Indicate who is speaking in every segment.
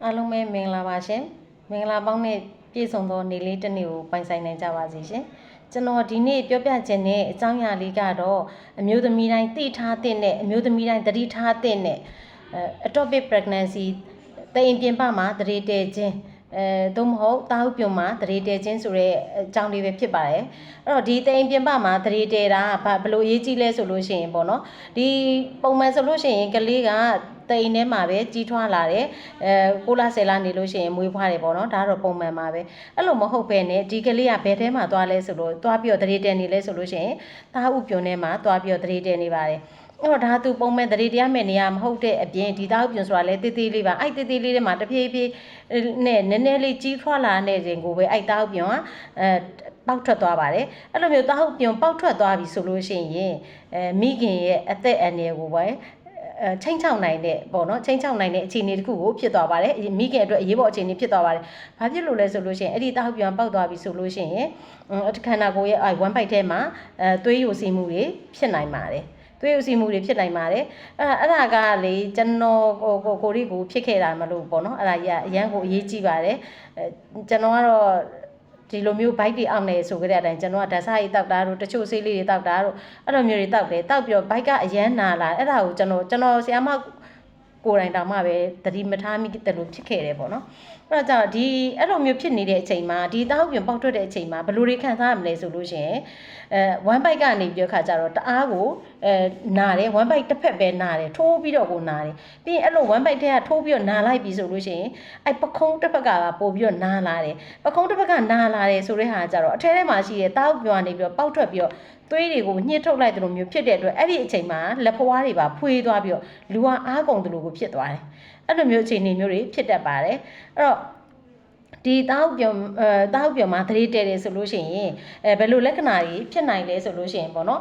Speaker 1: အားလုံးပဲမင်္ဂလာပါရှင်မင်္ဂလာပေါင်းနဲ့ပြည့်စုံသောနေ့လေးတစ်နေ့ကိုပိုင်ဆိုင်နိုင်ကြပါစေရှင်ကျွန်တော်ဒီနေ့ပြောပြခြင်းနဲ့အကြောင်းအရာလေးကတော့အမျိုးသမီးတိုင်းသိထားတဲ့အမျိုးသမီးတိုင်းသတိထားectopic pregnancy တအိမ်ပြင်ပမှာသတိတည်ခြင်းသို့မဟုတ်တာဟုတ်ပြုံမှာသတိတည်ခြင်းဆိုတဲ့အကြောင်းလေးပဲဖြစ်ပါတယ်အဲ့တော့ဒီတအိမ်ပြင်ပမှာသတိတည်တာဘယ်လိုအရေးကြီးလဲဆိုလို့ရှိရင်ပေါ့နော်ဒီပုံမှန်ဆိုလို့ရှိရင်ကလေးကတိမ်ထဲမှာပဲကြီးထွားလာတယ်6လ10လနေလို့ရှိရင်မွေးဖွားတယ်ပေါ့နော်ဒါကတော့ပုံမှန်ပါပဲအဲ့လိုမဟုတ်ပဲねဒီကလေးကဘယ်ထဲမှာသွားလဲဆိုလို့သွားပြီးတော့သတိတည်နေလဲဆိုလို့ရှိရင်တာဟုတ်ပြုံထဲမှာသွားပြီးတော့သတိတည်နေပါတယ်အဲ့တော့ဒါသူပုံမှန်သတိတရားမဲ့နေရမဟုတ်တဲ့အပြင်ဒီတာဟုတ်ပြုံဆိုတာလဲတေးသေးလေးပါအဲ့တေးသေးလေးထဲမှာတဖြည်းဖြည်းနဲ့နည်းနည်းလေးကြီးထွားလာနေခြင်းကိုပဲအဲ့တာဟုတ်ပြုံကပေါက်ထွက်သွားပါတယ်အဲ့လိုမျိုးတာဟုတ်ပြုံပေါက်ထွက်သွားပြီဆိုလို့ရှိရင်မိခင်ရဲ့အသက်အန္တရာယ်ကိုပဲချိန်ချောက်နိုင်တဲ့ပေါ့နော်ချိန်ချောက်နိုင်တဲ့အခြေအနေတစ်ခုကိုဖြစ်သွားပါတယ်မိခင်အတွက်အရေးပေါ်အခြေအနေဖြစ်သွားပါတယ်ဘာဖြစ်လို့လဲဆိုလို့ရှိရင်အဲ့ဒီတာဟုတ်ပြုံပေါက်သွားပြီဆိုလို့ရှိရင်ခန္ဓာကိုယ်ရဲ့ဝမ်ပိုက်ထဲမှာသွေးယိုစီးမှုတွေဖြစ်နိုင်ပါတယ်သွေးဥစီမှုတွေဖြစ်နိုင်ပါတယ်အဲ့ဒါကလေကျွန်တော်ကိုရီကိုဖြစ်ခဲ့တာမလို့ပေါ့နော်အဲ့ဒါကြီးအရန်ကိုအရေးကြီးပါတယ်ကျွန်တော်ကတော့ဒီလိုမျိုးဘိုက်တွေအောက်နေဆိုကြတဲ့အတိုင်းကျွန်တော်ကဓာတ်စားရည်တောက်တာတို့တချို့ဆေးလေးတွေတောက်တာတို့အဲ့လိုမျိုးတွေတောက်တယ်တောက်ပြီးတော့ဘိုက်ကအရန်နာလာအဲ့ဒါကိုကျွန်တော်ဆရာမကိုယ်တိုင်တောင်မှပဲသတိမထားမိတယ်လို့ဖြစ်ခဲ့တယ်ပေါ့နော်အဲ့တော့ကျတော့ဒီအဲ့လိုမျိုးဖြစ်နေတဲ့အချိန်မှာဒီတာဟုတ်ပြန်ပေါက်ထွက်တဲ့အချိန်မှာဘယ်လိုတွေခံစားရမလဲဆိုလို့ရှိရင်ဝမ်ဘိုက်ကနေပြီးခါကျတော့တအားကိုနာတယ်ဝမ်ဘိုက်တစ်ဖက်ပဲနာတယ်ထိုးပြီးတော့ကိုနာတယ်ပြီးရင်အဲ့လိုဝမ်ဘိုက်ထဲကထိုးပြီးတော့နာလိုက်ပြီဆိုလို့ရှိရင်အဲ့ပခုံးတစ်ဖက်ကပို့ပြီးတော့နာလာတယ်ပခုံးတစ်ဖက်ကနာလာတယ်ဆိုတဲ့ဟာကျတော့အထဲထဲမှာရှိတဲ့တာဟုတ်ပြန်နေပြီးတော့ပေါက်ထွက်ပြီးတော့သွေးတွေကိုညှစ်ထုတ်လိုက်တယ်လို့မျိုးဖြစ်တဲ့အတွက်အဲ့ဒီအချိန်မှာလက်ဖွားတွေပါဖွေးသွားပြီးတော့လူကအားကုန်တယ်လို့ကိုဖြစ်သွားတယ်အဲ့လိုမျိုးအခြေအနေမျိုးတွေဖြစ်တတ်ပါတယ်အဲ့တော့ဒီတာဟုတ်ပြုံမှာသတိတည်တယ်ဆိုလို့ရှိရင်ဘယ်လိုလက္ခဏာတွေဖြစ်နိုင်လဲဆိုလို့ရှိရင်ပေါ့နော်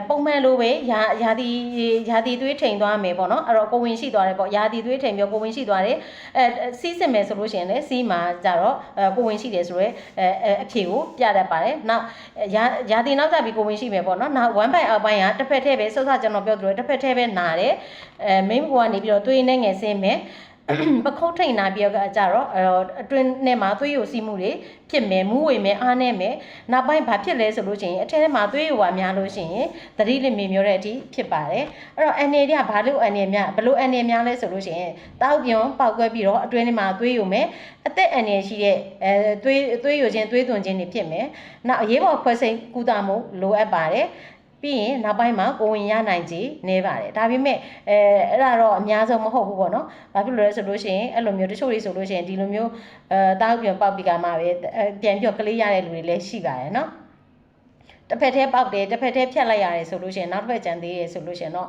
Speaker 1: ပုံမှန်လိုပဲရာသီသွေးထိန်သွားမယ်ပေါ့နော်အဲ့တော့ကိုဝင်ရှိသွားတယ်ပေါ့ရာသီသွေးထိန်ပြီးကိုဝင်ရှိသွားတယ်စီးစစ်မယ်ဆိုလို့ရှိရင်လည်းစီးမှာကြတော့ကိုဝင်ရှိတယ်ဆိုရဲအဖြေကိုပြတတ်ပါတယ်နောက်ရာသီနောက်ကျပြီးကိုဝင်ရှိမယ်ပေါ့နော်နောက်1 by အောက်ပိုင်းကတစ်ဖက်ထဲပဲစောစောကျွန်တော်ပြောသလိုတစ်ဖက်ထဲပဲနာတယ်မိန်းမကနေပြီးတော့သွေးနဲ့ငယ်ဆင်းမယ်ပခုံးထိန်နာပြီးတော့ကြတော့အတွင်းနဲ့မှာသွေးယိုစီးမှုတွေဖြစ်မယ်မူးဝေမယ်အားနေမယ်နောက်ပိုင်းဘာဖြစ်လဲဆိုလို့ရှိရင်အထက်ထဲမှာသွေးယိုပါများလို့ရှိရင်သတိလစ်မေမျိုးတဲ့အထိဖြစ်ပါတယ်အဲ့တော့အနေတွေကဘာလို့အနေများဘလို့အနေများလဲဆိုလို့ရှိရင်တောက်ပြုံပေါက်ကွဲပြီးတော့အတွင်းထဲမှာသွေးယိုမယ်အသက်အနေရှိတဲ့သွေးယိုခြင်းသွေးသွန်ခြင်းတွေဖြစ်မယ်နောက်အရေးပေါ်ခွဲစိတ်ကုသမှုလိုအပ်ပါတယ်ပြီးရင်နောက်ပိုင်းမှာကိုဝင်ရနိုင်ကြီးနေပါတယ်ဒါပေမဲ့အဲ့ဒါတော့အများဆုံးမဟုတ်ဘူးပေါ့နော်ဘာဖြစ်လို့လဲဆိုလို့ရှိရင်အဲ့လိုမျိုးတချို့တွေဆိုလို့ရှိရင်ဒီလိုမျိုးတားပြန်ပေါက်ပြီးကမှပဲပြန်ပြီးတော့ကလေးရတဲ့လူတွေလည်းရှိပါတယ်နော်တစ်ဖက်ထဲပေါက်တယ်တစ်ဖက်ထဲဖြတ်လိုက်ရတယ်ဆိုလို့ရှိရင်နောက်တစ်ဖက်ကျန်သေးတယ်ဆိုလို့ရှိရင်တော့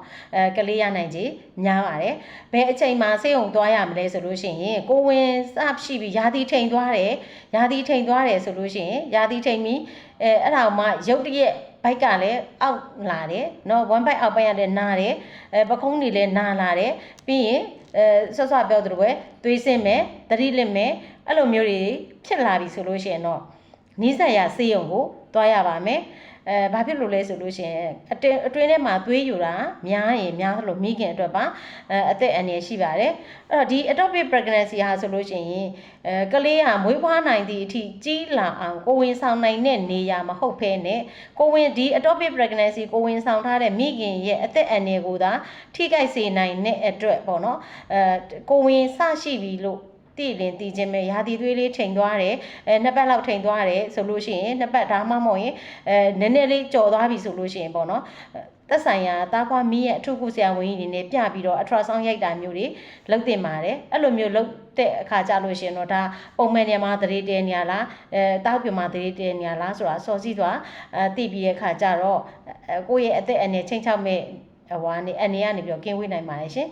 Speaker 1: ကလေးရနိုင်ကြီးများပါတယ်ဘယ်အချိန်မှာဆေးရုံသွားရမလဲဆိုလို့ရှိရင်ကိုဝင်စရှိပြီးရာသီထိန်သွားတယ်ဆိုလို့ရှိရင်ရာသီထိန်ပြီးအဲ့ဒါမှရုတ်တရက်ဘိုက်ကလည်းအောက်လာတယ်เนาะ1 byte အောက်ပိုင်းကလည်းနားတယ်ပခုံးတွေလည်းနားလာတယ်ပြီးရင်ဆော့ဆော့ပြောသလိုပဲသွေးဆင်းမယ်သတိလစ်မယ်အဲ့လိုမျိုးတွေဖြစ်လာပြီဆိုလို့ရှိရင်တော့နီးစပ်ရာဆေးရုံကိုသွားရပါမယ်ဘာဖြစ်လို့လဲဆိုလို့ရှိရင်အတွင်းထဲမှာသွေးယူတာများရင်များသလိုမိခင်အတွက်ပါအသက်အန္တရာယ်ရှိပါတယ်အဲ့တော့ဒီ ectopic pregnancy ဟာဆိုလို့ရှိရင်ကလေးဟာမွေးဖွားနိုင်သည့်အထိကြီးလာအောင်ကိုဝင်ဆောင်နိုင်တဲ့နေရာမဟုတ်ဘဲနဲ့ကိုဝင်ဒီ ectopic pregnancy ကိုဝင်ဆောင်ထားတဲ့မိခင်ရဲ့အသက်အန္တရာယ်ကိုသာထိခိုက်စေနိုင်တဲ့အတွက်ပေါ့နော်ကိုဝင်စရှိပြီလို့တည်ခြင်းပဲရာသီသွေးလေးထိန်သွားတယ်နှစ်ပတ်လောက်ထိန်သွားတယ်ဆိုလို့ရှိရင်နှစ်ပတ်ဒါမှမဟုတ်ရင်နည်းနည်းလေးကြော်သွားပြီဆိုလို့ရှိရင်ပေါ့နော်သက်ဆိုင်ရာသားဖွားမီးရဲ့အထုပ်ကုဆရာဝန်ကြီးတွေနဲ့ပြပြီးတော့ ultrasound ရိုက်တာမျိုးတွေလုပ်တင်ပါတယ်အဲ့လိုမျိုးလုပ်တဲ့အခါကြလို့ရှိရင်တော့ဒါပုံမှန်နေမှာသတိတည်နေရလားတောက်ပြမှာသတိတည်နေရလားဆိုတာစော်စီးသွားသိပြီးတဲ့အခါကြတော့ကိုယ့်ရဲ့အသက်အန္တရာယ်ချိန်ချောက်မဲ့ဟိုကနေအနေကနေပြီးတော့ကင်းဝေးနိုင်ပါတယ်ရှင်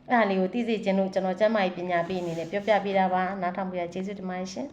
Speaker 1: အဲ့ဒါလေးကိုသိစေခြင်းလို့ကျွန်တော်ကျန်းမာရေးပညာပေးအနေနဲ့ပြောပြပေးတာပါနားထောင်ပြကျေးဇူးတင်ပါတယ်ရှင်